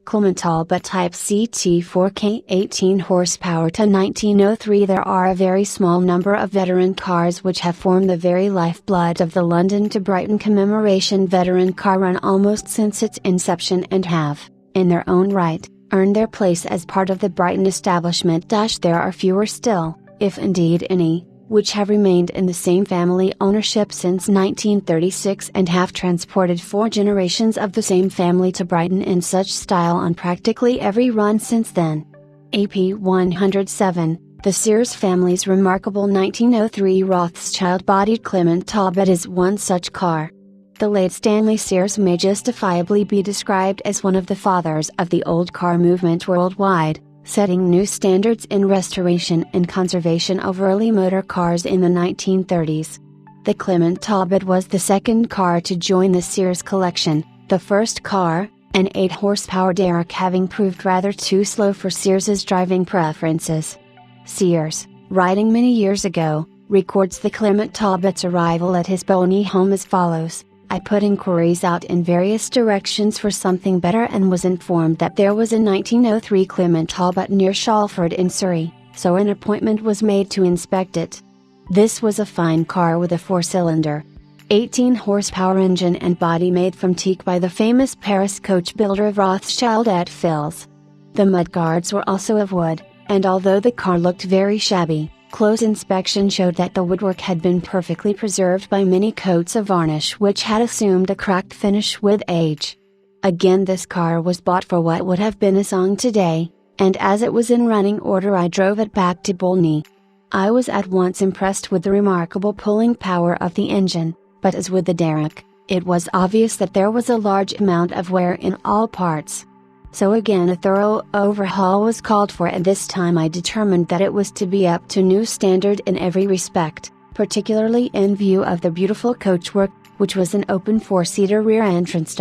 Clement Talbot Type CT4K 18 horsepower to 1903. There are a very small number of veteran cars which have formed the very lifeblood of the London to Brighton commemoration veteran car run almost since its inception and have, in their own right, earned their place as part of the Brighton establishment. There are fewer still, if indeed any, which have remained in the same family ownership since 1936 and have transported 4 generations of the same family to Brighton in such style on practically every run since then. AP 107, the Sears family's remarkable 1903 Rothschild-bodied Clement Talbot is one such car. The late Stanley Sears may justifiably be described as one of the fathers of the old car movement worldwide, setting new standards in restoration and conservation of early motor cars in the 1930s. The Clement Talbot was the second car to join the Sears collection, the first car, an 8-horsepower derrick, having proved rather too slow for Sears's driving preferences. Sears, writing many years ago, records the Clement Talbot's arrival at his Boney home as follows: I put inquiries out in various directions for something better and was informed that there was a 1903 Clement Talbot near Shalford in Surrey, so an appointment was made to inspect it. This was a fine car with a 4-cylinder, 18-horsepower engine and body made from teak by the famous Paris coach builder Rothschild et Fils. The mudguards were also of wood, and although the car looked very shabby, close inspection showed that the woodwork had been perfectly preserved by many coats of varnish which had assumed a cracked finish with age. Again, this car was bought for what would have been a song today, and as it was in running order I drove it back to Bolney. I was at once impressed with the remarkable pulling power of the engine, but as with the derrick, it was obvious that there was a large amount of wear in all parts. So again a thorough overhaul was called for, and this time I determined that it was to be up to new standard in every respect, particularly in view of the beautiful coachwork, which was an open 4-seater rear entrance.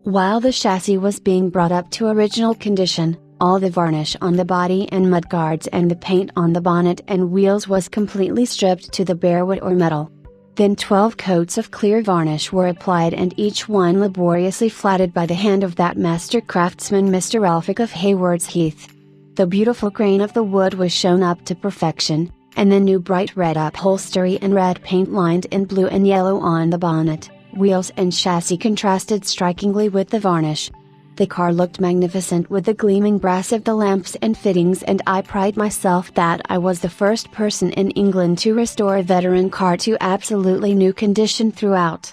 While the chassis was being brought up to original condition, all the varnish on the body and mudguards and the paint on the bonnet and wheels was completely stripped to the bare wood or metal. Then 12 coats of clear varnish were applied, and each one laboriously flatted by the hand of that master craftsman Mr. Elphick of Hayward's Heath. The beautiful grain of the wood was shown up to perfection, and the new bright red upholstery and red paint lined in blue and yellow on the bonnet, wheels and chassis contrasted strikingly with the varnish. The car looked magnificent with the gleaming brass of the lamps and fittings, and I pride myself that I was the first person in England to restore a veteran car to absolutely new condition throughout.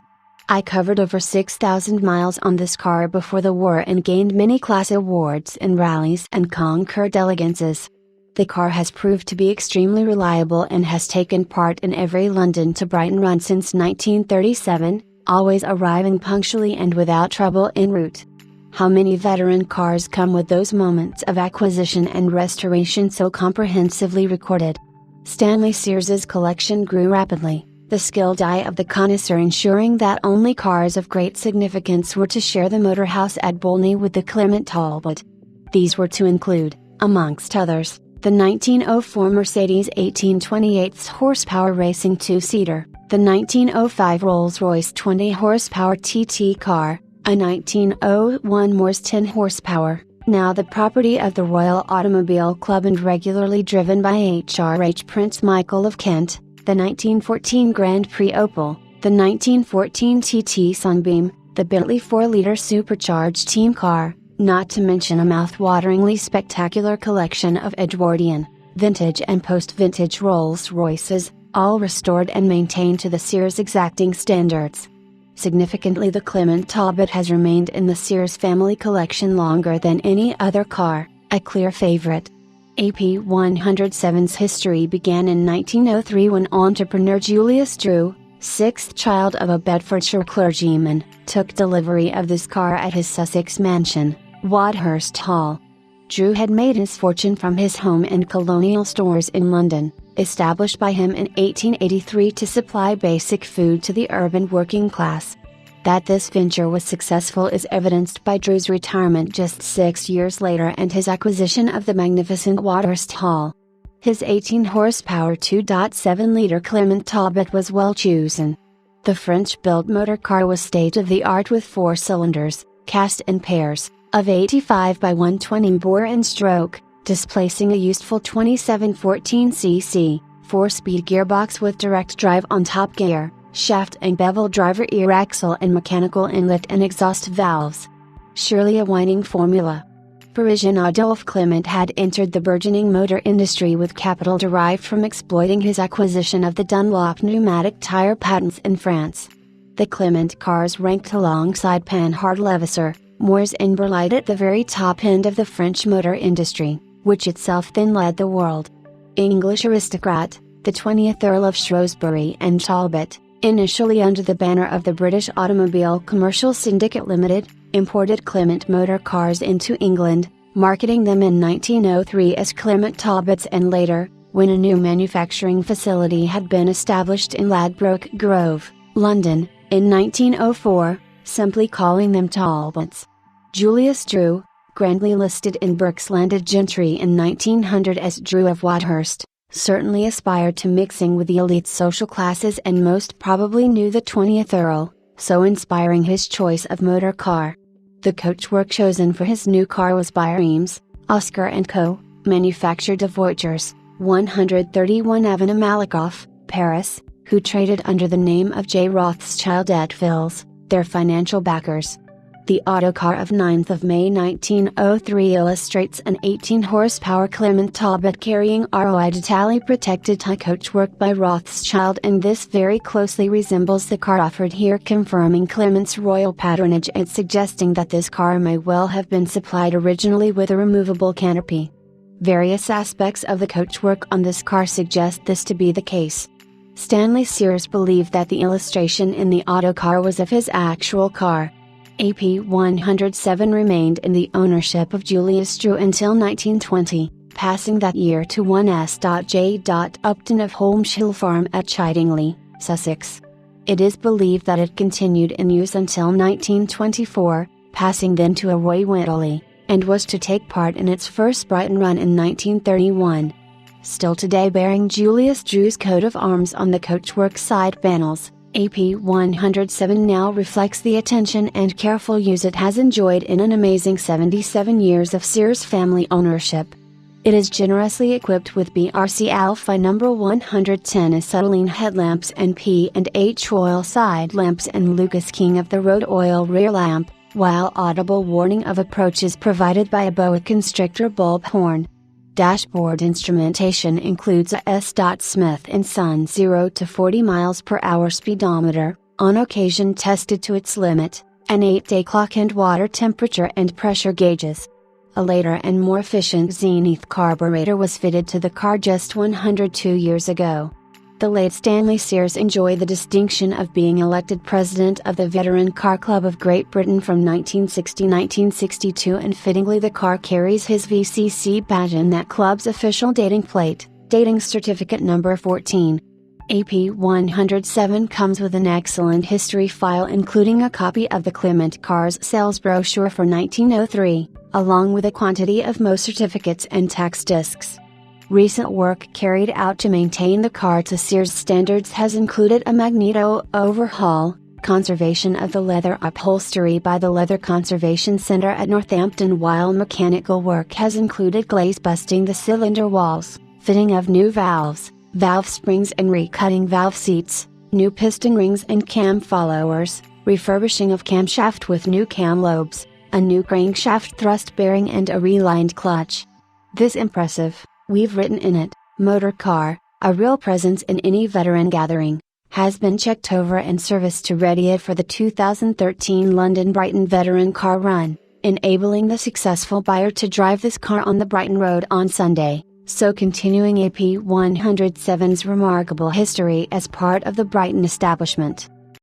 I covered over 6,000 miles on this car before the war and gained many class awards in rallies and conquered elegances. The car has proved to be extremely reliable and has taken part in every London to Brighton run since 1937, always arriving punctually and without trouble en route. How many veteran cars come with those moments of acquisition and restoration so comprehensively recorded? Stanley Sears's collection grew rapidly, the skilled eye of the connoisseur ensuring that only cars of great significance were to share the motor house at Bolney with the Clement Talbot. These were to include, amongst others, the 1904 Mercedes 18/28 horsepower racing 2-seater, the 1905 Rolls-Royce 20 horsepower TT car, a 1901 Morse 10 horsepower, now the property of the Royal Automobile Club and regularly driven by H.R.H. Prince Michael of Kent, the 1914 Grand Prix Opel, the 1914 TT Sunbeam, the Bentley 4-liter supercharged team car, not to mention a mouth-wateringly spectacular collection of Edwardian, vintage and post-vintage Rolls-Royces, all restored and maintained to the Sears exacting standards. Significantly, the Clement Talbot has remained in the Sears family collection longer than any other car, a clear favorite. AP 107's history began in 1903 when entrepreneur Julius Drew, 6th child of a Bedfordshire clergyman, took delivery of this car at his Sussex mansion, Wadhurst Hall. Drew had made his fortune from his home and colonial stores in London, established by him in 1883 to supply basic food to the urban working class. That this venture was successful is evidenced by Drew's retirement just 6 years later and his acquisition of the magnificent Wadhurst Hall. His 18-horsepower 2.7-liter Clement Talbot was well chosen. The French-built motor car was state-of-the-art with 4 cylinders, cast in pairs, of 85 by 120 bore and stroke, displacing a useful 2714cc, 4-speed gearbox with direct drive on top gear, shaft and bevel driver ear axle and mechanical inlet and exhaust valves. Surely a winning formula. Parisian Adolphe Clement had entered the burgeoning motor industry with capital derived from exploiting his acquisition of the Dunlop pneumatic tire patents in France. The Clement cars ranked alongside Panhard Levasseur, Moors and Berliet at the very top end of the French motor industry, which itself then led the world. English aristocrat, the 20th Earl of Shrewsbury and Talbot, initially under the banner of the British Automobile Commercial Syndicate Limited, imported Clement motor cars into England, marketing them in 1903 as Clement Talbots and later, when a new manufacturing facility had been established in Ladbroke Grove, London, in 1904, simply calling them Talbots. Julius Drew, grandly listed in Burke's Landed Gentry in 1900 as Drew of Wadhurst, certainly aspired to mixing with the elite social classes and most probably knew the 20th Earl, so inspiring his choice of motor car. The coachwork chosen for his new car was by Reims, Oscar & Co., manufactured of Voitures, 131 Avenue Malakoff, Paris, who traded under the name of J. Rothschild et Fils, their financial backers. The autocar of 9th of May 1903 illustrates an 18-horsepower Clement Talbot carrying ROI Detali protected tie coachwork by Rothschild, and this very closely resembles the car offered here, confirming Clement's royal patronage and suggesting that this car may well have been supplied originally with a removable canopy. Various aspects of the coachwork on this car suggest this to be the case. Stanley Sears believed that the illustration in the autocar was of his actual car. AP 107 remained in the ownership of Julius Drew until 1920, passing that year to 1S.J. Upton of Holmeshill Farm at Chidingley, Sussex. It is believed that it continued in use until 1924, passing then to a Roy Whittley, and was to take part in its first Brighton run in 1931. Still today bearing Julius Drew's coat of arms on the coachwork side panels, AP 107 now reflects the attention and careful use it has enjoyed in an amazing 77 years of Sears family ownership. It is generously equipped with BRC Alpha No. 110 acetylene headlamps and P&H oil side lamps and Lucas King of the Road oil rear lamp, while audible warning of approach is provided by a boa constrictor bulb horn. Dashboard instrumentation includes a S. Smith & Son 0 to 40 miles per hour speedometer, on occasion tested to its limit, an 8-day clock and water temperature and pressure gauges. A later and more efficient Zenith carburetor was fitted to the car just 102 years ago. The late Stanley Sears enjoyed the distinction of being elected president of the Veteran Car Club of Great Britain from 1960-1962, and fittingly the car carries his VCC badge and that club's official dating plate, dating certificate number 14. AP 107 comes with an excellent history file including a copy of the Clement Cars sales brochure for 1903, along with a quantity of Mo certificates and tax discs. Recent work carried out to maintain the car to Sears standards has included a magneto overhaul, conservation of the leather upholstery by the Leather Conservation Center at Northampton, while mechanical work has included glaze busting the cylinder walls, fitting of new valves, valve springs and recutting valve seats, new piston rings and cam followers, refurbishing of camshaft with new cam lobes, a new crankshaft thrust bearing and a relined clutch. This impressive, we've written in it, motor car, a real presence in any veteran gathering, has been checked over and serviced to ready it for the 2013 London Brighton Veteran Car Run, enabling the successful buyer to drive this car on the Brighton Road on Sunday, so continuing AP 107's remarkable history as part of the Brighton establishment.